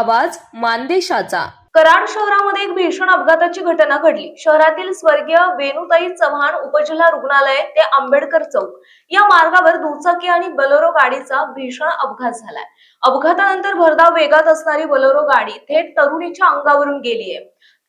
आवाज मानदेशाचा। कराड शहरामध्ये एक भीषण अपघाताची घटना घडली। शहरातील स्वर्गीय वेणुताई चव्हाण उपजिल्हा रुग्णालय ते आंबेडकर चौक या मार्गावर दुचाकी आणि बोलेरो गाडीचा भीषण अपघात झालाय। अपघातानंतर भरधाव वेगात असणारी बोलेरो गाडी थेट तरुणीच्या अंगावरून गेलीये।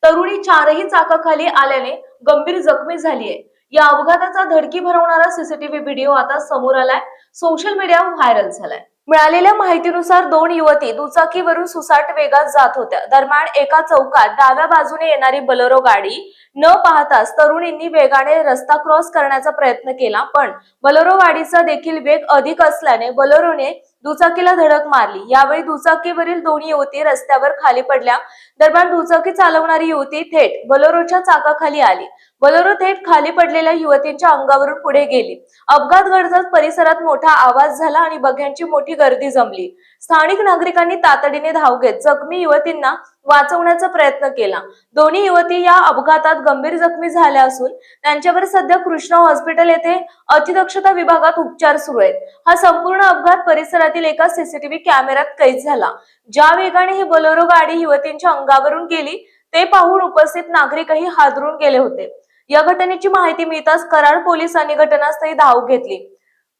तरुणी चारही चाकाखाली आल्याने गंभीर जखमी झालीये। या अपघाताचा धडकी भरवणारा सीसीटीव्ही व्हिडिओ आता समोर आलाय, सोशल मीडियावर व्हायरल झालाय। मिळालेल्या माहितीनुसार दोन युवती दुचाकीवरून सुसाट वेगात जात होत्या। दरम्यान एका चौकात डाव्या बाजूने येणारी बोलेरो गाडी न पाहताच तरुणींनी वेगाने रस्ता क्रॉस करण्याचा प्रयत्न केला, पण बोलेरो गाडीचा देखील वेग अधिक असल्याने बोलेरोने दुचाकीला धडक मारली। यावेळी दुचाकीवरील दोन्ही युवती रस्त्यावर खाली पडल्या। दरम्यान दुचाकी चालवणारी युवती थेट बोलेरोच्या चाकाखाली आली। बोलेरो थेट खाली पडलेल्या युवतींच्या अंगावरून पुढे गेली। अपघात घडताच परिसरात मोठा आवाज झाला आणि बघ्यांची मोठी गर्दी जमली। स्थानिक नागरिकांनी तातडीने धाव घेत जखमी युवतींना वाचवण्याचा प्रयत्न केला। दोन्ही युवती या अपघातात गंभीर जखमी झाल्या असून त्यांच्यावर सध्या कृष्णा हॉस्पिटल येथे अतिदक्षता विभागात उपचार सुरू आहेत। हा संपूर्ण अपघात परिसरातील एका सीसीटीव्ही कॅमेऱ्यात कैद झाला। ज्या वेगाने ही बोलेरो गाडी युवतींच्या अंगावरून गेली ते पाहून उपस्थित नागरिकही हादरून गेले होते। या घटनेची माहिती मिळताच कराड पोलिसांनी घटनास्थळी धाव घेतली।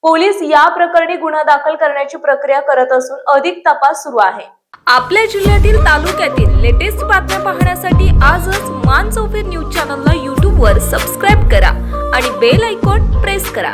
पोलीस या प्रकरणी गुन्हा दाखल करण्याची प्रक्रिया करत असून अधिक तपास सुरू आहे। आपल्या जिल्ह्यातील तालुक्यातील लेटेस्ट बातम्या पाहण्यासाठी आजच मान चौफेर न्यूज चॅनलला YouTube वर सबस्क्राइब करा आणि बेल आयकॉन प्रेस करा।